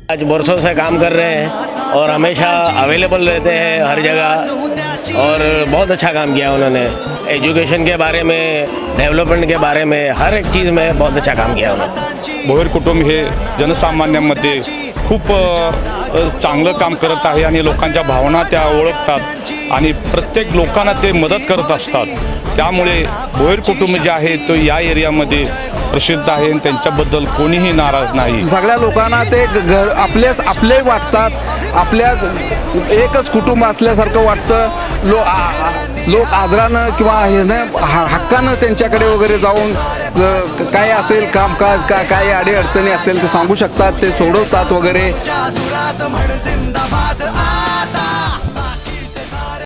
आज बरसों से काम कर रहे हैं और हमेशा अवेलेबल रहते हैं हर जगह, और बहुत अच्छा काम किया उन्होंने। एजुकेशन के बारे में, डेवलपमेंट के बारे में, हर एक चीज़ में बहुत अच्छा काम किया उन्होंने। भोयर कुटुंब हे जनसामान्यांमध्ये खूप चांगलं काम करत आहे आणि लोकांच्या भावना त्या ओळखतात आणि प्रत्येक लोकांना ते मदत करत असतात। त्यामुळे भोयर कुटुंब जे आहे तो या एरियामध्ये प्रसिद्ध आहे आणि त्यांच्याबद्दल कोणीही नाराज नाही। सगळ्या लोकांना ते घर आपले वाटतात, आपल्या एकच कुटुंब असल्यासारखं वाटतं। लोक आदरानं किंवा हक्कानं त्यांच्याकडे वगैरे जाऊन काय असेल कामकाज काय अडीअडचणी असतील ते सांगू शकतात, ते सोडवतात वगैरे।